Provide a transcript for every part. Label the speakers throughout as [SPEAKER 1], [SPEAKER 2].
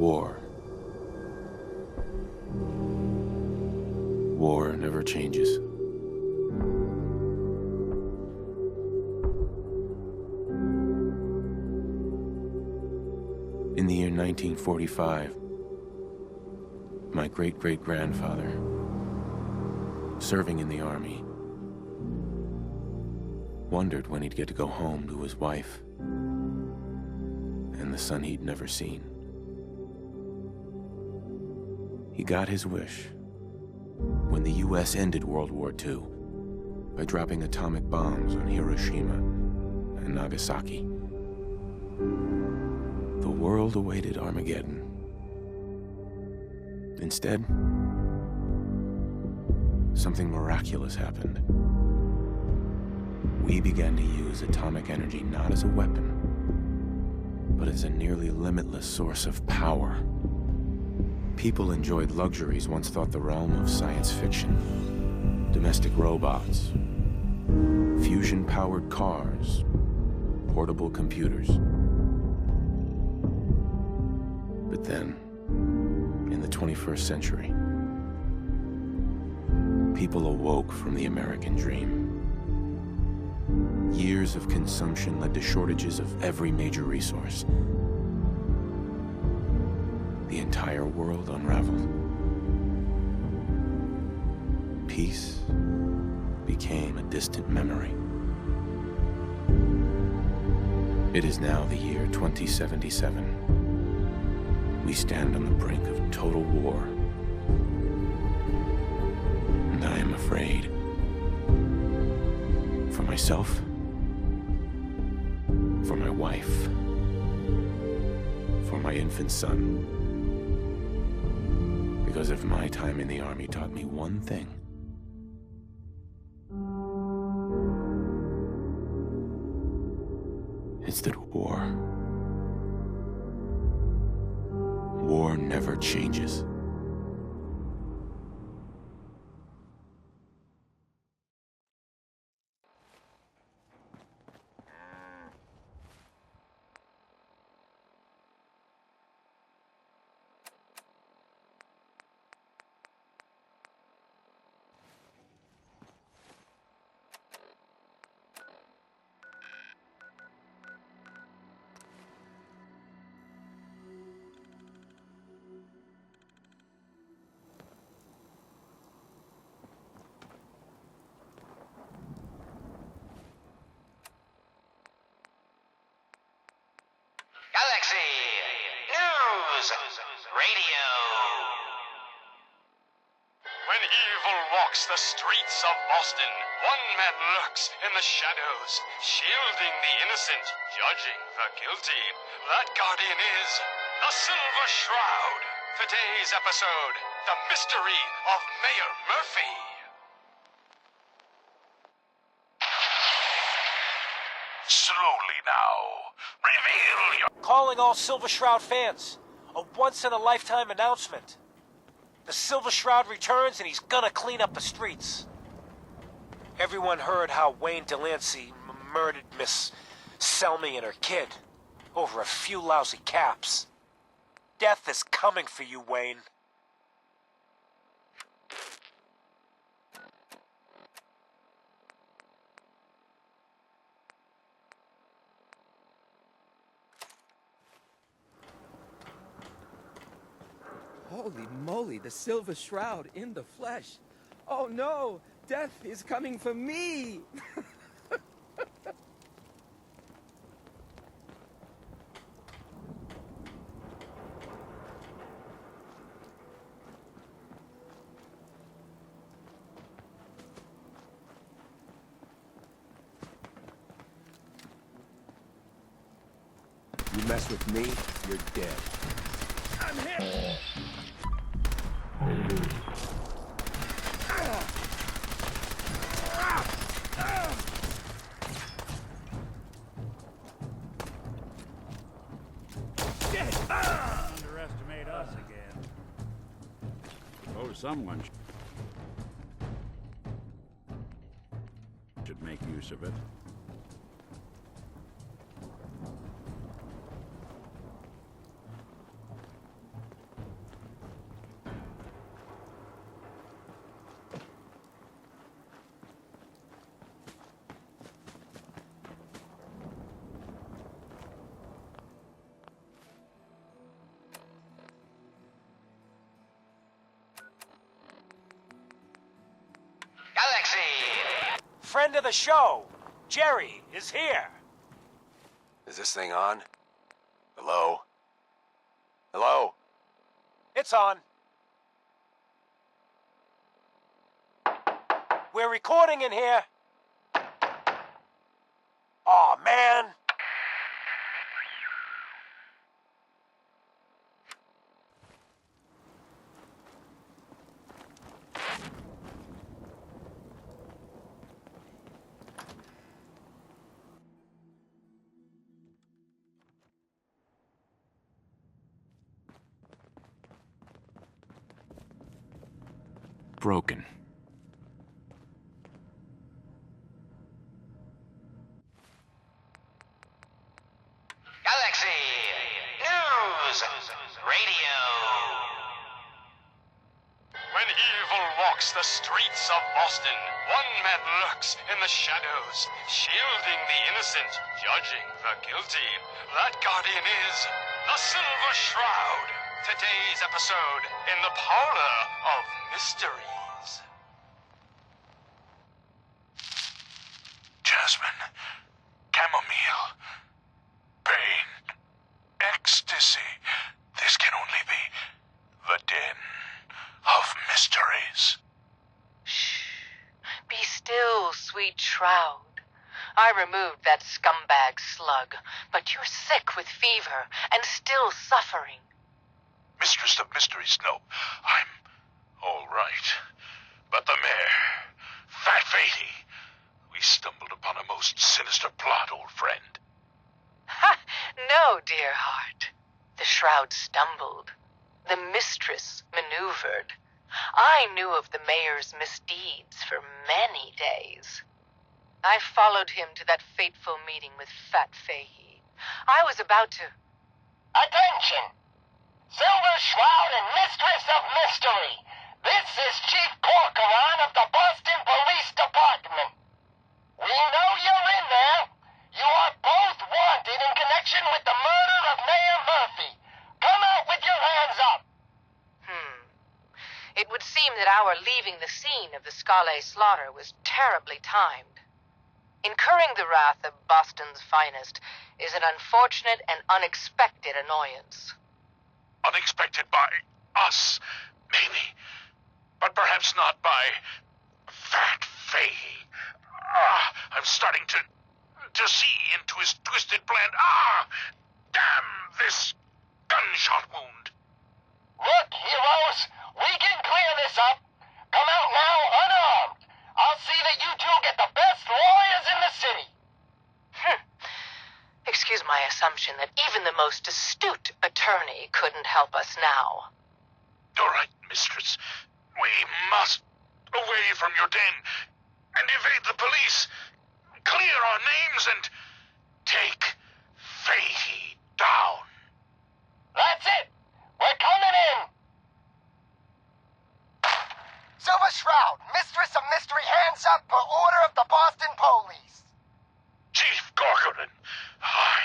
[SPEAKER 1] War. War never changes. In the year 1945, my great-great-grandfather, serving in the army, wondered when he'd get to go home to his wife and the son he'd never seen. He got his wish when the U.S. ended World War II by dropping atomic bombs on Hiroshima and Nagasaki. The world awaited Armageddon. Instead, something miraculous happened. We began to use atomic energy not as a weapon, but as a nearly limitless source of power. People enjoyed luxuries once thought the realm of science fiction. Domestic robots, fusion-powered cars, portable computers. But then, in the 21st century, people awoke from the American dream. Years of consumption led to shortages of every major resource. The entire world unraveled. Peace became a distant memory. It is now the year 2077. We stand on the brink of total war. And I am afraid. For myself, for my wife, for my infant son. Because if my time in the army taught me one thing, it's that war never changes.
[SPEAKER 2] Galaxy News Radio. When evil walks the streets of Boston, one man lurks in the shadows, shielding the innocent, judging the guilty. That guardian is the Silver Shroud. Today's episode, The Mystery of Mayor Murphy.
[SPEAKER 3] Slowly now. Reveal your...
[SPEAKER 4] Calling all Silver Shroud fans. A once-in-a-lifetime announcement. The Silver Shroud returns and he's gonna clean up the streets. Everyone heard how Wayne Delancey murdered Miss Selmy and her kid over a few lousy caps. Death is coming for you, Wayne.
[SPEAKER 5] Holy moly, the Silver Shroud in the flesh. Oh no, death is coming for me!
[SPEAKER 1] You mess with me, you're dead.
[SPEAKER 5] I'm hit!
[SPEAKER 6] Underestimate us again. Oh, someone should make use of it.
[SPEAKER 4] Friend of the show, Jerry, is here.
[SPEAKER 7] Is this thing on? Hello? Hello?
[SPEAKER 4] It's on. We're recording in here. Aw, man.
[SPEAKER 1] Broken.
[SPEAKER 8] Galaxy News Radio.
[SPEAKER 2] When evil walks the streets of Boston, one man lurks in the shadows, shielding the innocent, judging the guilty. That guardian is the Silver Shroud. Today's episode in the Parlor of Mysteries.
[SPEAKER 3] Jasmine, chamomile, pain, ecstasy. This can only be the den of mysteries.
[SPEAKER 9] Shh. Be still, sweet Shroud. I removed that scumbag slug, but you're sick with fever and still suffering.
[SPEAKER 3] Mistress of Mysteries, no, I'm all right. But the mayor, Fat Fatey, we stumbled upon a most sinister plot, old friend.
[SPEAKER 9] Ha! No, dear heart. The Shroud stumbled. The mistress maneuvered. I knew of the mayor's misdeeds for many days. I followed him to that fateful meeting with Fat Fahey. I was about to...
[SPEAKER 8] Attention! Silver Shroud and Mistress of Mystery. This is Chief Corcoran of the Boston Police Department. We know you're in there. You are both wanted in connection with the murder of Mayor Murphy. Come out with your hands up.
[SPEAKER 9] It would seem that our leaving the scene of the Scala slaughter was terribly timed. Incurring the wrath of Boston's finest is an unfortunate and unexpected annoyance.
[SPEAKER 3] Unexpected by us, maybe. But perhaps not by Fat Fahey. I'm starting to see into his twisted plan. Damn this gunshot wound.
[SPEAKER 8] Look, heroes, we can clear this up. Come out now unarmed. I'll see that you two get the best lawyers in the city.
[SPEAKER 9] Excuse my assumption that even the most astute attorney couldn't help us now.
[SPEAKER 3] All right, mistress. We must away from your den and evade the police. Clear our names and take Fahey down.
[SPEAKER 8] That's it. We're coming in. Silver Shroud, Mistress of Mystery, hands up per order of the Boston Police.
[SPEAKER 3] Chief Corcoran, I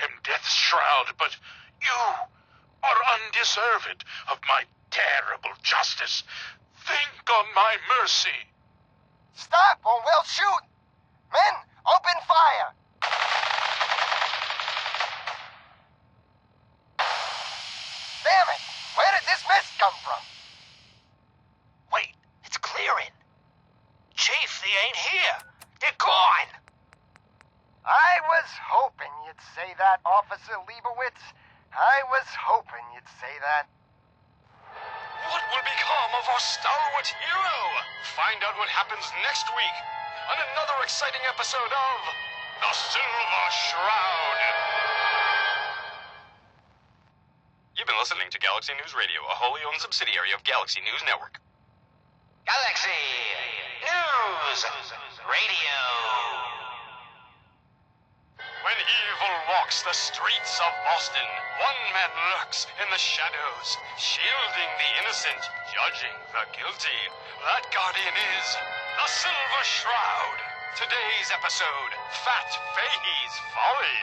[SPEAKER 3] am Death's Shroud, but you are undeserved of my terrible justice. Think on my mercy.
[SPEAKER 8] Stop or we'll shoot. Men, open fire. Damn it! Where did this mist come from?
[SPEAKER 4] Wait, it's clearing. Chief, they ain't here. They're gone.
[SPEAKER 8] I was hoping you'd say that, Officer Leibowitz. I was hoping you'd say that.
[SPEAKER 2] What will become of our stalwart hero? Find out what happens next week on another exciting episode of The Silver Shroud. You've been listening to Galaxy News Radio, a wholly owned subsidiary of Galaxy News Network.
[SPEAKER 8] Galaxy News Radio.
[SPEAKER 2] When evil walks the streets of Boston, one man lurks in the shadows, shielding the innocent, judging the guilty. That guardian is the Silver Shroud. Today's episode, Fat Fahey's Folly.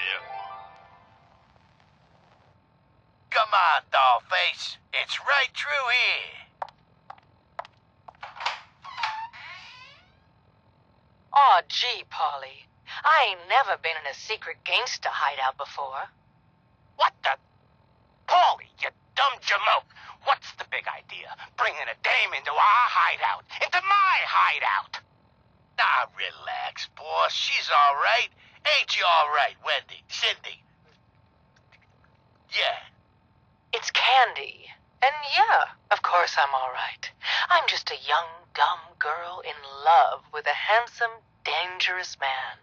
[SPEAKER 8] Come on, dollface. It's right through here.
[SPEAKER 9] Aw, gee, Polly. I ain't never been in a secret gangsta hideout before.
[SPEAKER 8] What the? Paulie, you dumb jamoke. What's the big idea? Bringing a dame into our hideout. Into my hideout. Now, relax, boss. She's all right. Ain't you all right, Wendy? Cindy? Yeah.
[SPEAKER 9] It's Candy. And yeah, of course I'm all right. I'm just a young, dumb girl in love with a handsome, dangerous man.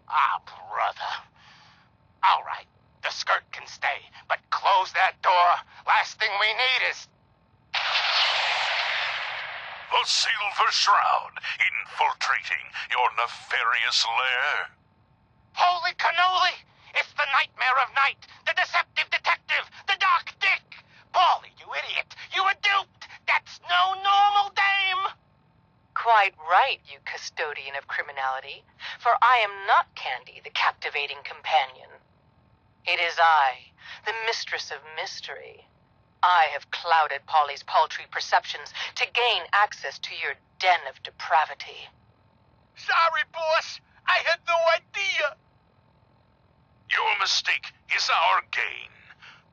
[SPEAKER 8] Ah, brother. All right, the skirt can stay, but close that door. Last thing we need is...
[SPEAKER 3] The Silver Shroud, infiltrating your nefarious lair.
[SPEAKER 8] Holy cannoli! It's the nightmare of night, the deceptive detective, the dark dick! Paulie, you idiot! You were duped! That's no normal dame!
[SPEAKER 9] Quite right, you custodian of criminality, for I am not Candy, the captivating companion. It is I, the mistress of mystery. I have clouded Polly's paltry perceptions to gain access to your den of depravity.
[SPEAKER 8] Sorry, boss. I had no idea.
[SPEAKER 3] Your mistake is our gain.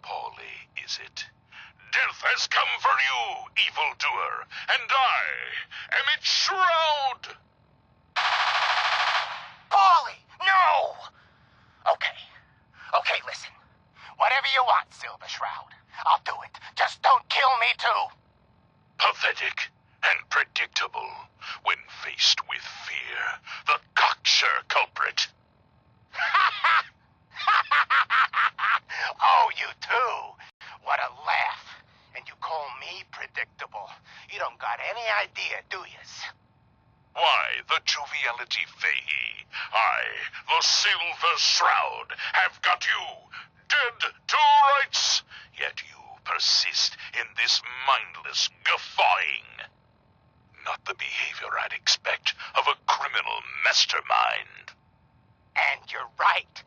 [SPEAKER 3] Polly, is it? Death has come for you, evildoer, and I am its shroud.
[SPEAKER 8] Paulie, no! Okay, listen. Whatever you want, Silver Shroud. I'll do it. Just don't kill me, too.
[SPEAKER 3] Pathetic and predictable when faced with fear. The cocksure culprit.
[SPEAKER 8] Oh, you too. What a laugh. And you call me predictable. You don't got any idea, do yous?
[SPEAKER 3] Why, the joviality Fahey, I, the Silver Shroud, have got you dead to rights. Yet you persist in this mindless guffawing. Not the behavior I'd expect of a criminal mastermind.
[SPEAKER 8] And you're right.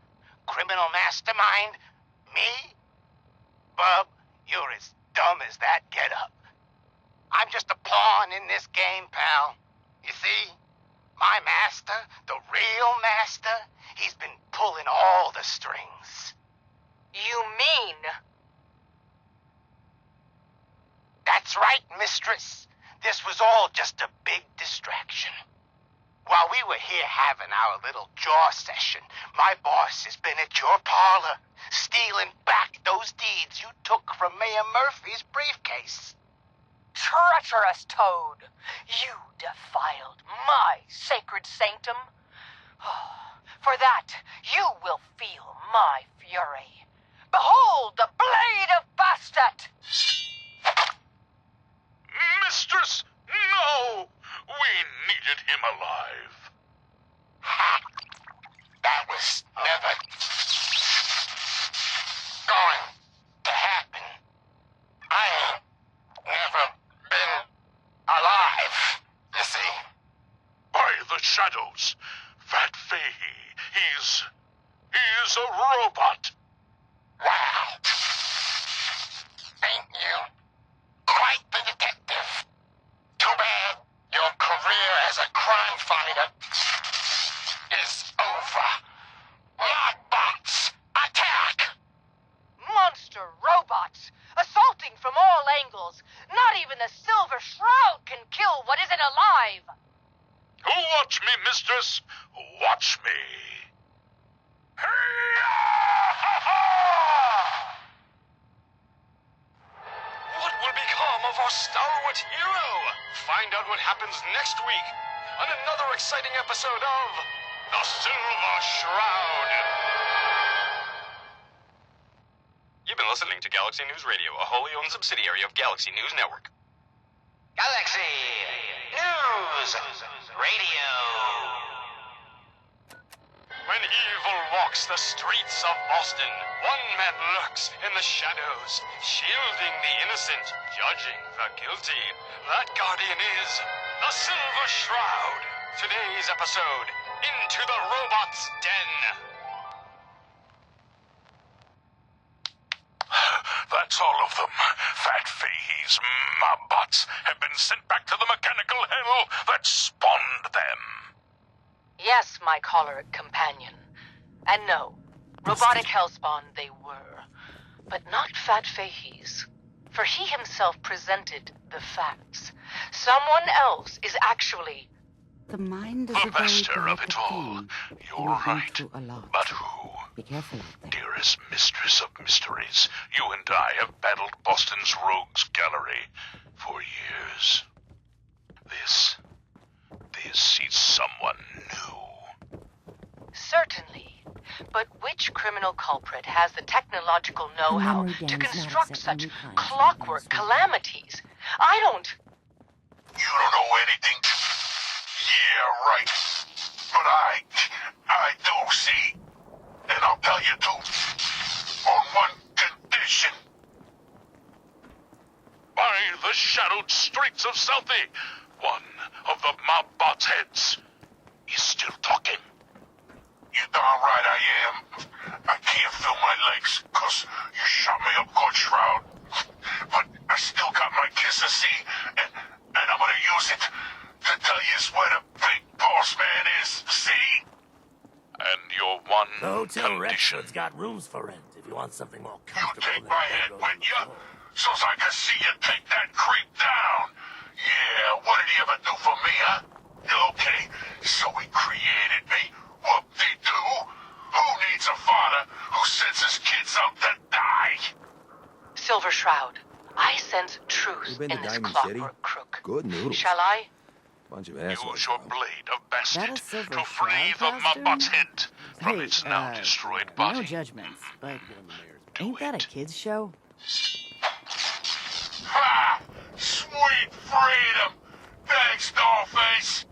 [SPEAKER 8] Criminal mastermind? Me? Bub, you're as dumb as that get-up. I'm just a pawn in this game, pal. You see? My master, the real master, he's been pulling all the strings.
[SPEAKER 9] You mean?
[SPEAKER 8] That's right, mistress. This was all just a big distraction. While we were here having our little jaw session, my boss has been at your parlor, stealing back those deeds you took from Mayor Murphy's briefcase.
[SPEAKER 9] Treacherous toad! You defiled my sacred sanctum. For that, you will feel my fury. Behold the blade of Bastet!
[SPEAKER 3] Mistress, no! We needed him alive.
[SPEAKER 8] Ha! That was never going to happen. I ain't never been alive, you see.
[SPEAKER 3] By the shadows, Fat Fahey, he's a robot.
[SPEAKER 8] Wow. Ain't you quite the detective? Too bad your career as a crime fighter is over. Lockbots, attack!
[SPEAKER 9] Monster robots, assaulting from all angles. Not even the Silver Shroud can kill what isn't alive.
[SPEAKER 3] Watch me, mistress. Watch me.
[SPEAKER 2] What will become of our stalwart hero? Find out what happens next week on another exciting episode of The Silver Shroud. You've been listening to Galaxy News Radio, a wholly owned subsidiary of Galaxy News Network.
[SPEAKER 8] Galaxy News Radio.
[SPEAKER 2] When evil walks the streets of Boston, one man lurks in the shadows, shielding the innocent, judging the guilty. That guardian is the Silver Shroud. Today's episode, Into the Robot's Den.
[SPEAKER 3] That's all of them. Fat Fahey's mobbots have been sent back to the mechanical hell that spawned them.
[SPEAKER 9] Yes, my choleric companion. And no, robotic hellspawn they were. But not Fat Fahey's. For he himself presented the facts. Someone else is actually...
[SPEAKER 10] The mind is
[SPEAKER 3] The
[SPEAKER 10] a very
[SPEAKER 3] master of
[SPEAKER 10] delicate
[SPEAKER 3] it all.
[SPEAKER 10] thing.
[SPEAKER 3] You're
[SPEAKER 10] You've been
[SPEAKER 3] right.
[SPEAKER 10] through a lot.
[SPEAKER 3] But who?
[SPEAKER 10] Be careful out there.
[SPEAKER 3] Dearest mistress of mysteries, you and I have battled Boston's rogues gallery for years. This is someone new.
[SPEAKER 9] Certainly. But which criminal culprit has the technological know-how
[SPEAKER 10] memory
[SPEAKER 9] to
[SPEAKER 10] game's not
[SPEAKER 9] construct
[SPEAKER 10] accepting
[SPEAKER 9] such
[SPEAKER 10] new kinds of
[SPEAKER 9] clockwork
[SPEAKER 10] things.
[SPEAKER 9] calamities? I don't...
[SPEAKER 3] You don't know anything? Yeah, right. But I do, see? And I'll tell you too. On one condition. By the shadowed streets of Southie, one of the mob bot's heads is still talking. You darn right I am. I can't feel my legs, 'cause you shot me up good, Shroud. But I still got my kiss of sea, and I'm gonna use it to tell you where the big boss man is, see? And your one
[SPEAKER 11] The Hotel
[SPEAKER 3] condition.
[SPEAKER 11] Rexford's got rooms for rent if you want something more
[SPEAKER 3] You
[SPEAKER 11] comfortable
[SPEAKER 3] take
[SPEAKER 11] than
[SPEAKER 3] my
[SPEAKER 11] a
[SPEAKER 3] head
[SPEAKER 11] bedroom
[SPEAKER 3] with
[SPEAKER 11] on the
[SPEAKER 3] you,
[SPEAKER 11] floor.
[SPEAKER 3] so's I can see you take that creep down. Yeah, what did he ever do for me, huh? Okay, so he created me. Whoop-de-doo. Who needs a father who sends his kids out to die?
[SPEAKER 9] Silver Shroud, I sense truth
[SPEAKER 5] You been
[SPEAKER 9] in
[SPEAKER 5] to
[SPEAKER 9] this
[SPEAKER 5] Diamond
[SPEAKER 9] clockwork
[SPEAKER 5] City?
[SPEAKER 9] crook.
[SPEAKER 5] Good noodles.
[SPEAKER 9] Shall I?
[SPEAKER 5] Bunch of assholes.
[SPEAKER 3] Use your blade of bastard
[SPEAKER 10] That a Silver
[SPEAKER 3] to free
[SPEAKER 10] Shroud
[SPEAKER 3] the Mobbot's
[SPEAKER 10] costume?
[SPEAKER 3] head from
[SPEAKER 10] Hey,
[SPEAKER 3] its now destroyed body.
[SPEAKER 10] No judgments, but
[SPEAKER 3] Do
[SPEAKER 10] ain't that a
[SPEAKER 3] it.
[SPEAKER 10] kid's show?
[SPEAKER 3] Ha! Sweet freedom! Thanks, Dollface!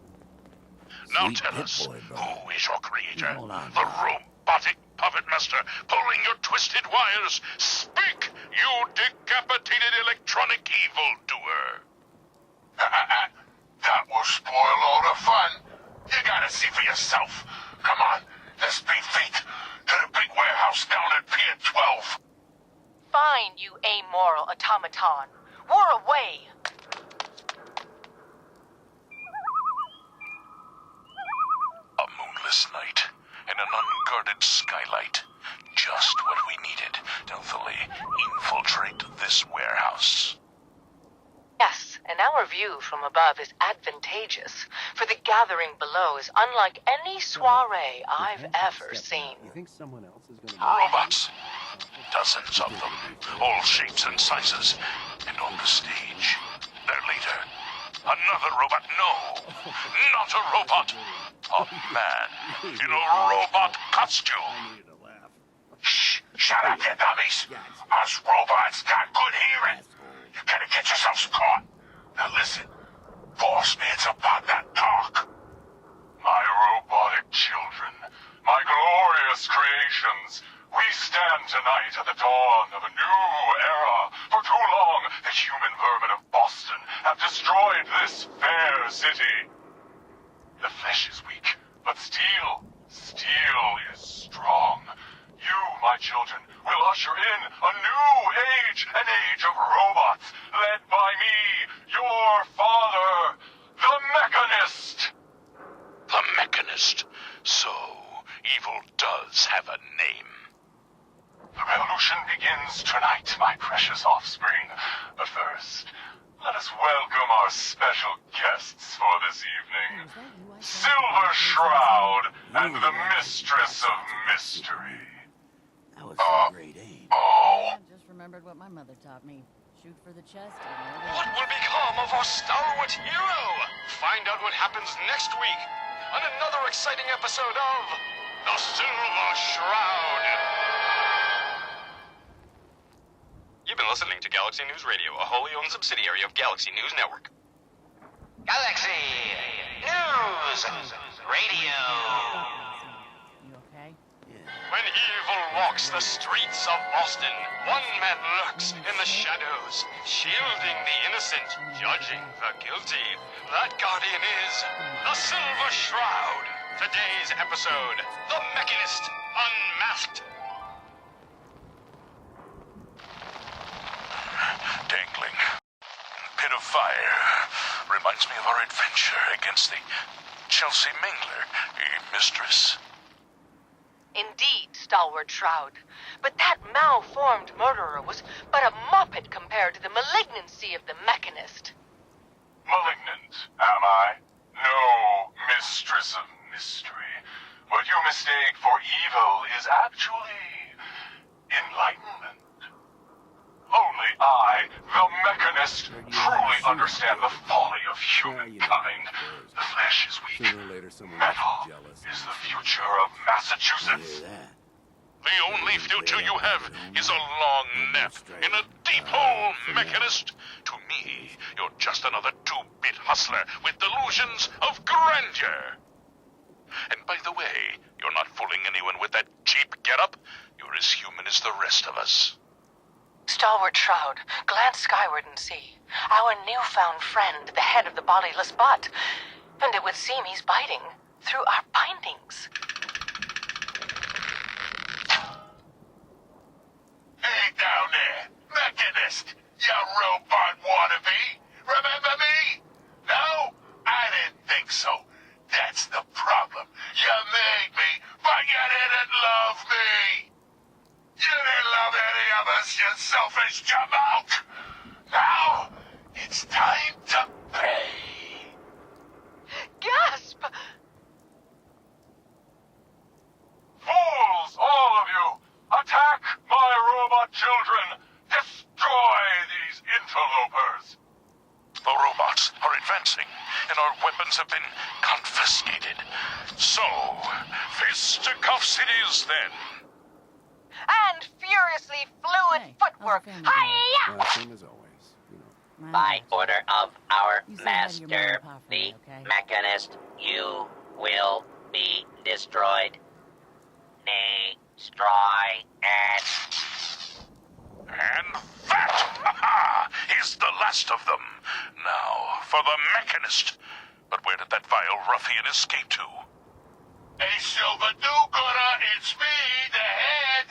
[SPEAKER 3] Now
[SPEAKER 11] Sweet
[SPEAKER 3] tell
[SPEAKER 11] Pip
[SPEAKER 3] us,
[SPEAKER 11] Boy, bro.
[SPEAKER 3] who is your creator?
[SPEAKER 11] Hold on.
[SPEAKER 3] The robotic puppet master pulling your twisted wires. Speak, you decapitated electronic evildoer. That will spoil all the fun. You gotta see for yourself. Come on, let's beat feet to the big warehouse down at Pier 12.
[SPEAKER 9] Fine, you amoral automaton. We're away.
[SPEAKER 3] A moonless night and an unguarded skylight. Just what we needed to fully infiltrate this warehouse.
[SPEAKER 9] Yes, and our view from above is advantageous, for the gathering below is unlike any soiree I've ever seen.
[SPEAKER 6] You think someone else is going to...
[SPEAKER 3] Robots. Dozens of them. All shapes and sizes. And on the stage, their leader. Another robot. No, not a robot. A man in a robot costume.
[SPEAKER 6] I needed a laugh.
[SPEAKER 3] Shh! Shut up, you dummies! Us robots got good hearing! You gotta get yourselves caught! Now listen, Boss Man's about to talk! My robotic children, my glorious creations, we stand tonight at the dawn of a new era. For too long, the human vermin of Boston have destroyed this fair city. The flesh is weak, but steel is strong. You, my children, will usher in a new age, an age of robots, led by me, your father, the Mechanist. The Mechanist. So, evil does have a name. The revolution begins tonight, my precious offspring. But first, let us welcome our special guests for this evening. Silver Shroud and the Mistress of Mystery.
[SPEAKER 11] That was some great aim.
[SPEAKER 3] Oh,
[SPEAKER 10] I just remembered what my mother taught me. Shoot for the chest.
[SPEAKER 2] What will become of our stalwart hero? Find out what happens next week on another exciting episode of The Silver Shroud. You've been listening to Galaxy News Radio, a wholly owned subsidiary of Galaxy News Network.
[SPEAKER 8] Galaxy News Radio.
[SPEAKER 10] You okay?
[SPEAKER 2] When evil walks the streets of Boston, one man lurks in the shadows, shielding the innocent, judging the guilty. That guardian is the Silver Shroud. Today's episode, The Mechanist Unmasked.
[SPEAKER 3] dangling. Pit of fire reminds me of our adventure against the Chelsea Mingler, mistress.
[SPEAKER 9] Indeed, Stalwart Shroud. But that malformed murderer was but a muppet compared to the malignancy of the Mechanist.
[SPEAKER 3] Malignant, am I? No, mistress of mystery. What you mistake for evil is actually enlightenment. Only I, the Mechanist, truly understand the folly of humankind. The flesh is weak.
[SPEAKER 6] Sooner or later, someone
[SPEAKER 3] Metal
[SPEAKER 6] gets jealous.
[SPEAKER 3] is the future of Massachusetts.
[SPEAKER 2] The only future you have is a long nap in a deep hole, Mechanist. To me, you're just another two-bit hustler with delusions of grandeur. And by the way, you're not fooling anyone with that cheap getup. You're as human as the rest of us.
[SPEAKER 9] Stalwart Shroud, glance skyward and see. Our newfound friend, the head of the bodiless bot. And it would seem he's biting through our bindings.
[SPEAKER 3] Hey down there, Mechanist, you robot wannabe. Remember me? No? I didn't think so. That's the problem. You made me, but you didn't love me. You didn't love any of us, you selfish jamoke. Now, it's time to pay.
[SPEAKER 9] Gasp!
[SPEAKER 3] Fools, all of you! Attack my robot children! Destroy these interlopers! The robots are advancing, and our weapons have been confiscated. So, fisticuffs it is then.
[SPEAKER 9] And furiously fluid
[SPEAKER 10] Hey,
[SPEAKER 9] footwork.
[SPEAKER 10] how's the family
[SPEAKER 9] Hiya!
[SPEAKER 6] Same as always, you know.
[SPEAKER 10] By
[SPEAKER 12] Order of our
[SPEAKER 10] You say hi to your mom
[SPEAKER 12] master,
[SPEAKER 10] and pop for
[SPEAKER 12] the
[SPEAKER 10] me, okay?
[SPEAKER 12] Mechanist, you will be destroyed. Destroy it.
[SPEAKER 3] And that is the last of them. Now, for the Mechanist. But where did that vile ruffian escape to? Hey, Silver do-gooder, it's me, the head.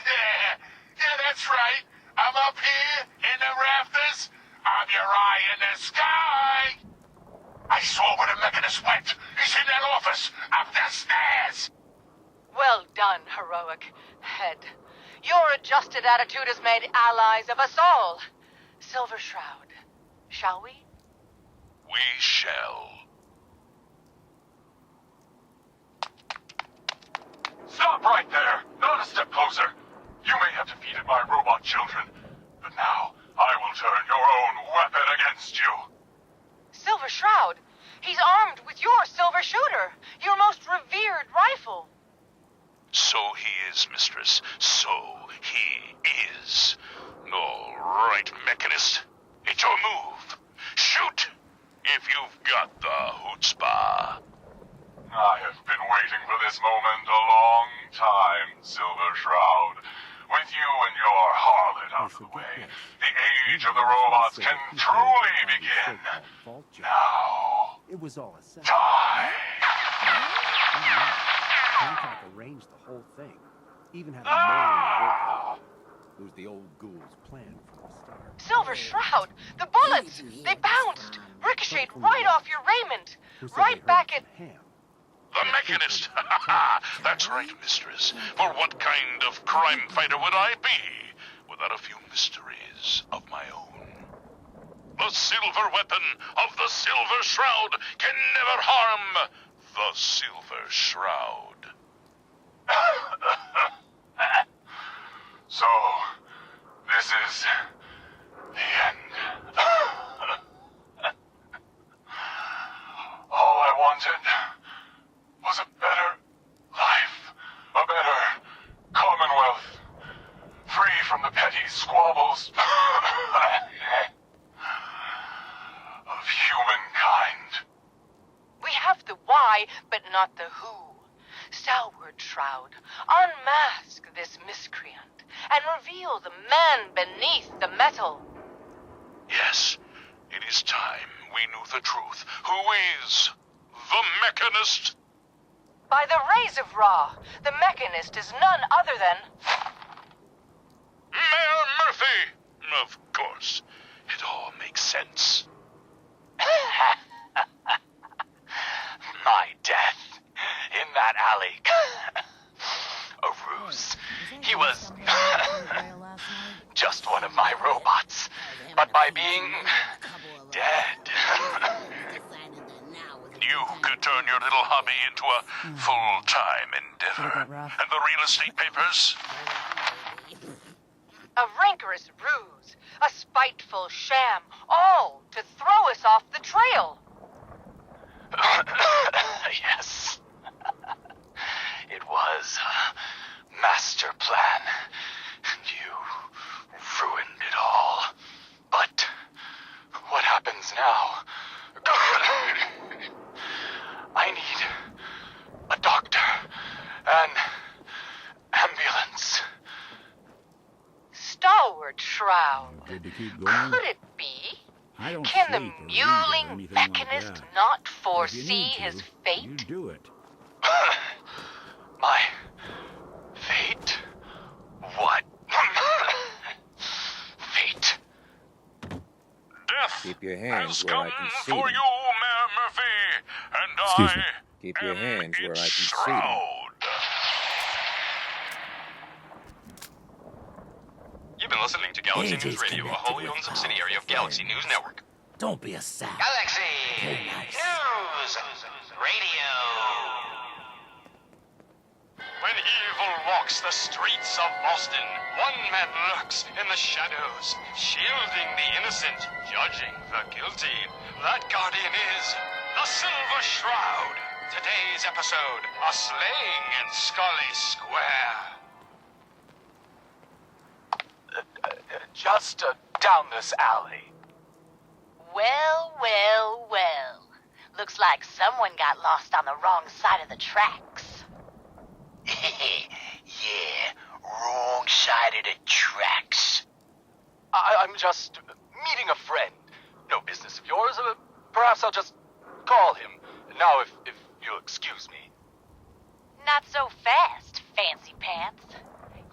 [SPEAKER 3] Yeah, that's right. I'm up here in the rafters. I'm your eye in the sky. I saw where the Mechanist went. He's in that office, up the stairs.
[SPEAKER 9] Well done, heroic head. Your adjusted attitude has made allies of us all. Silver Shroud, shall we?
[SPEAKER 3] We shall. Stop right there! Not a step closer! You may have defeated my robot children, but now I will turn your own weapon against you.
[SPEAKER 9] Silver Shroud, he's armed with your silver shooter, your most revered rifle.
[SPEAKER 3] So he is, mistress. So he is. All right, Mechanist. It's your move. Shoot! If you've got the chutzpah. I have been waiting for this moment a long time, Silver Shroud. With you and your harlot out of the way, the age of the robots can truly begin. Now,
[SPEAKER 6] It was all a setup.
[SPEAKER 3] die!
[SPEAKER 6] Hancock arranged the whole thing. Even had a moral work. It was the old ghoul's plan from the start.
[SPEAKER 9] Silver Shroud, the bullets, they bounced, ricocheted right off your raiment, right back at...
[SPEAKER 6] Ham.
[SPEAKER 3] The Mechanist! That's right, mistress. For what kind of crime fighter would I be without a few mysteries of my own? The silver weapon of the Silver Shroud can never harm the Silver Shroud. So, this is the end. All I wanted was a better life, a better commonwealth, free from the petty squabbles of humankind.
[SPEAKER 9] We have the why, but not the who. Stalwart Shroud, unmask this miscreant and reveal the man beneath the metal.
[SPEAKER 3] Yes, it is time we knew the truth. Who is the Mechanist?
[SPEAKER 9] By the rays of Ra, the Mechanist is none other than...
[SPEAKER 3] Mayor Murphy! Of course. It all makes sense.
[SPEAKER 12] My death
[SPEAKER 2] that alley. A ruse. He was just one of my robots. But by being dead,
[SPEAKER 3] You could turn your little hobby into a full-time endeavor. And the real estate papers?
[SPEAKER 9] A rancorous ruse, a spiteful sham, all to throw us off the trail.
[SPEAKER 2] yes. It was a master plan. You ruined it all. But what happens now? I need a doctor, an ambulance.
[SPEAKER 9] Stalwart Shroud.
[SPEAKER 6] Good to keep going.
[SPEAKER 9] Could it be?
[SPEAKER 6] I don't
[SPEAKER 9] Can the
[SPEAKER 6] sleep or read or
[SPEAKER 9] mewling
[SPEAKER 6] anything like
[SPEAKER 9] mechanist
[SPEAKER 6] that.
[SPEAKER 9] not
[SPEAKER 6] If you
[SPEAKER 9] foresee
[SPEAKER 6] need to,
[SPEAKER 9] his fate?
[SPEAKER 6] You do it.
[SPEAKER 2] My fate? What? Fate?
[SPEAKER 3] Death
[SPEAKER 1] Keep your hands
[SPEAKER 3] has
[SPEAKER 1] where
[SPEAKER 3] come
[SPEAKER 1] I can see
[SPEAKER 3] for
[SPEAKER 1] them.
[SPEAKER 3] you, Mayor Murphy, and
[SPEAKER 1] Excuse
[SPEAKER 3] I
[SPEAKER 1] me. Keep your
[SPEAKER 3] am
[SPEAKER 1] hands where I
[SPEAKER 3] its
[SPEAKER 1] can see them.
[SPEAKER 3] shroud.
[SPEAKER 2] You've been listening to Galaxy
[SPEAKER 11] AJ's
[SPEAKER 2] News Radio, a
[SPEAKER 11] connected
[SPEAKER 2] wholly
[SPEAKER 11] with
[SPEAKER 2] owned subsidiary of Galaxy News Network.
[SPEAKER 11] Don't be a sap.
[SPEAKER 8] Galaxy
[SPEAKER 11] Very nice.
[SPEAKER 8] News Radio.
[SPEAKER 2] When evil walks the streets of Boston, one man lurks in the shadows, shielding the innocent, judging the guilty. That guardian is the Silver Shroud. Today's episode, a slaying in Scully Square. Just down this alley.
[SPEAKER 9] Well, well, well. Looks like someone got lost on the wrong side of the tracks.
[SPEAKER 8] Yeah, wrong side of the tracks.
[SPEAKER 2] I'm just meeting a friend. No business of yours. Perhaps I'll just call him. Now, if you'll excuse me.
[SPEAKER 9] Not so fast, fancy pants.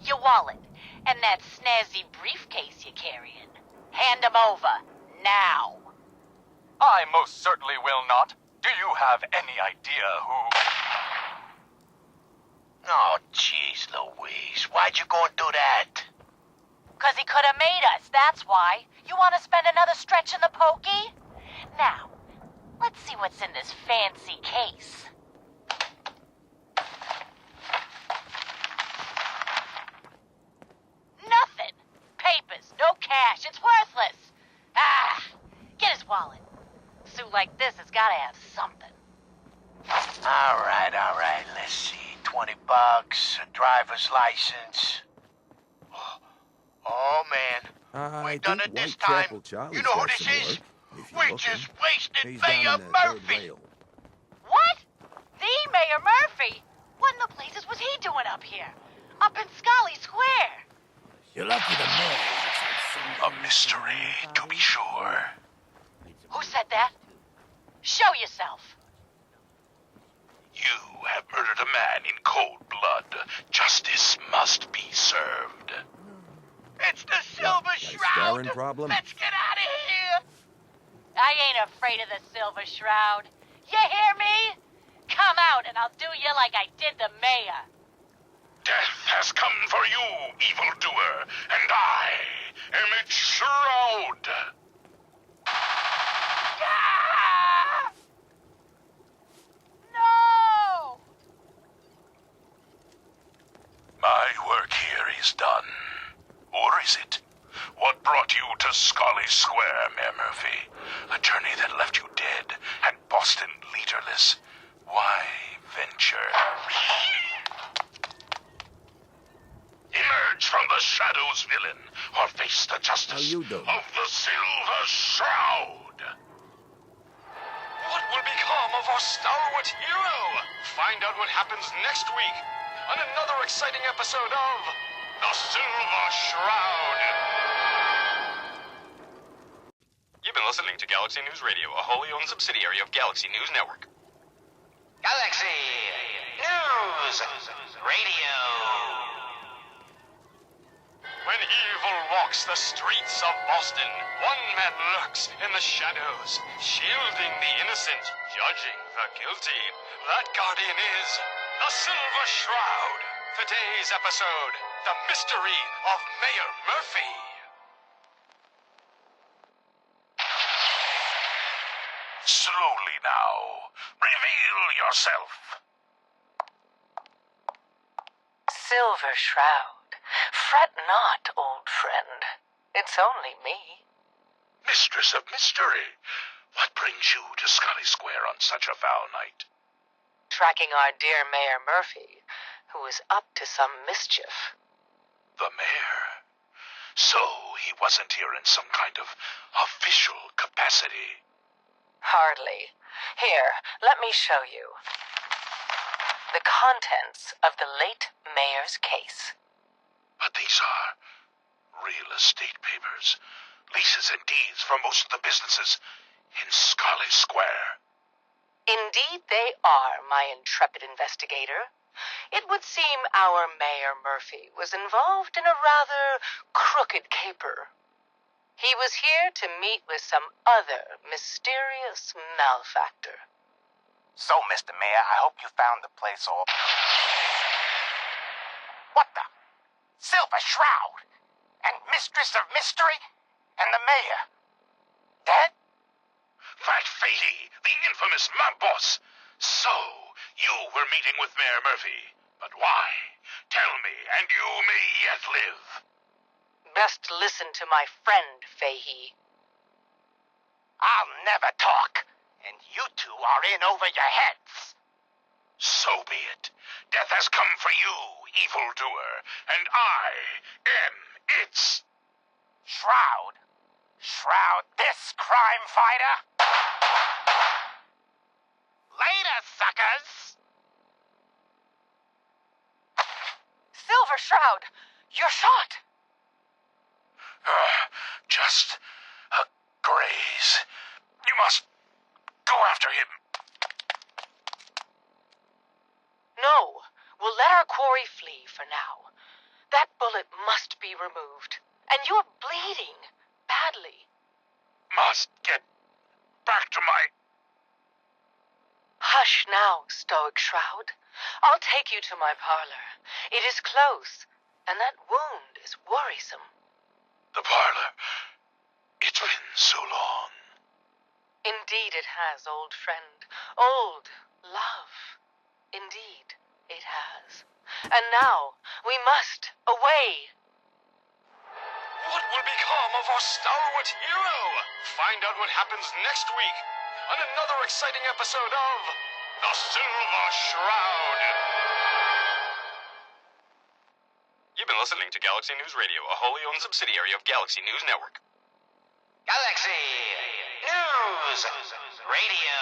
[SPEAKER 9] Your wallet and that snazzy briefcase you're carrying. Hand 'em over, now.
[SPEAKER 2] I most certainly will not. Do you have any idea who...
[SPEAKER 8] Oh, jeez Louise, why'd you go and do that?
[SPEAKER 9] 'Cause he could have made us, that's why. You want to spend another stretch in the pokey? Now, let's see what's in this fancy case. Nothing. Papers, no cash, it's worthless. Ah, get his wallet. A suit like this has got to have something.
[SPEAKER 8] All right, let's see. $20, a driver's license. Oh, man. We done it this time. You know who this is? We just wasted
[SPEAKER 6] He's
[SPEAKER 8] Mayor
[SPEAKER 6] down in that third
[SPEAKER 8] Murphy.
[SPEAKER 6] rail.
[SPEAKER 9] What? The Mayor Murphy? What in the blazes was he doing up here? Up in Scully Square?
[SPEAKER 11] You're lucky the mayor actually
[SPEAKER 3] A mystery, to be sure.
[SPEAKER 9] Who said that? Show yourself.
[SPEAKER 3] You have murdered a man in cold blood. Justice must be served.
[SPEAKER 8] It's the Silver
[SPEAKER 6] Got a
[SPEAKER 8] Shroud.
[SPEAKER 6] scarring problem?
[SPEAKER 8] Let's get out of here.
[SPEAKER 9] I ain't afraid of the Silver Shroud. You hear me? Come out and I'll do you like I did the mayor.
[SPEAKER 3] Death has come for you, evildoer, and I am its shroud.
[SPEAKER 9] Ah! No!
[SPEAKER 3] My work here is done. Or is it? What brought you to Scully Square, Mayor Murphy? A journey that left you dead and Boston leaderless. Why venture? Emerge from the shadows, villain, or face the justice
[SPEAKER 6] How you doing?
[SPEAKER 3] of the Silver Shroud.
[SPEAKER 2] What will become of our stalwart hero? Find out what happens next week on another exciting episode of The Silver Shroud. You've been listening to Galaxy News Radio, a wholly owned subsidiary of Galaxy News Network.
[SPEAKER 8] Galaxy News Radio.
[SPEAKER 2] When evil walks the streets of Boston, one man lurks in the shadows, shielding the innocent, judging the guilty. That guardian is The Silver Shroud. Today's episode, The Mystery of Mayor Murphy.
[SPEAKER 3] Slowly now. Reveal yourself.
[SPEAKER 9] Silver Shroud. Fret not, old friend. It's only me.
[SPEAKER 3] Mistress of Mystery. What brings you to Scully Square on such a foul night?
[SPEAKER 9] Tracking our dear Mayor Murphy, who is up to some mischief.
[SPEAKER 3] The mayor? So he wasn't here in some kind of official capacity?
[SPEAKER 9] Hardly. Here, let me show you. The contents of the late mayor's case.
[SPEAKER 3] But these are real estate papers. Leases and deeds for most of the businesses in Scully Square.
[SPEAKER 9] Indeed they are, my intrepid investigator. It would seem our Mayor Murphy was involved in a rather crooked caper. He was here to meet with some other mysterious malefactor.
[SPEAKER 13] So, Mr. Mayor, I hope you found the place all... What the? Silver Shroud? And Mistress of Mystery? And the Mayor? Dead?
[SPEAKER 3] Fat Fatey, the infamous mob boss. So, you were meeting with Mayor Murphy. But why? Tell me, and you may yet live.
[SPEAKER 9] Best listen to my friend, Fahey.
[SPEAKER 13] I'll never talk, and you two are in over your heads.
[SPEAKER 3] So be it. Death has come for you, evildoer, and I am its...
[SPEAKER 13] Shroud? Shroud this crime fighter? Later, suckers!
[SPEAKER 9] Silver Shroud, you're shot!
[SPEAKER 3] Just a graze. You must go after him.
[SPEAKER 9] No, we'll let our quarry flee for now. That bullet must be removed. And you're bleeding badly.
[SPEAKER 3] Must get back to my...
[SPEAKER 9] Hush now, Stoic Shroud. I'll take you to my parlor. It is close, and that wound is worrisome.
[SPEAKER 3] The parlor. It's been so long.
[SPEAKER 9] Indeed it has, old friend. Old love. Indeed it has. And now, we must away.
[SPEAKER 2] What will become of our stalwart hero? Find out what happens next week on another exciting episode of The Silver Shroud. You've been listening to Galaxy News Radio, a wholly owned subsidiary of Galaxy News Network.
[SPEAKER 12] Galaxy News Radio.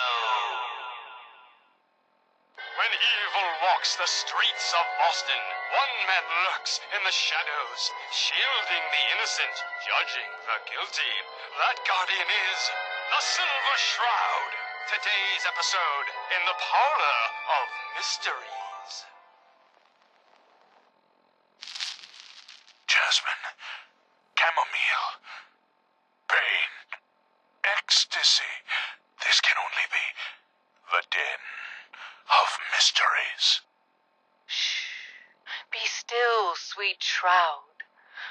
[SPEAKER 2] When evil walks the streets of Boston, one man lurks in the shadows, shielding the innocent, judging the guilty. That guardian is the Silver Shroud. Today's episode in the Parlor of Mysteries.
[SPEAKER 3] Jasmine, chamomile, pain, ecstasy. This can only be the den of mysteries.
[SPEAKER 9] Shh. Be still, sweet Shroud.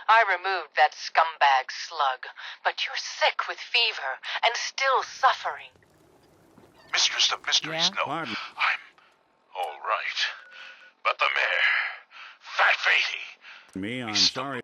[SPEAKER 9] I removed that scumbag slug, but you're sick with fever and still suffering.
[SPEAKER 3] Mistress of Mysteries,
[SPEAKER 6] Yeah?
[SPEAKER 3] no.
[SPEAKER 6] Pardon.
[SPEAKER 3] I'm all right. But the mayor, Fat Fatey,
[SPEAKER 6] Me, I'm
[SPEAKER 3] He's
[SPEAKER 6] sorry.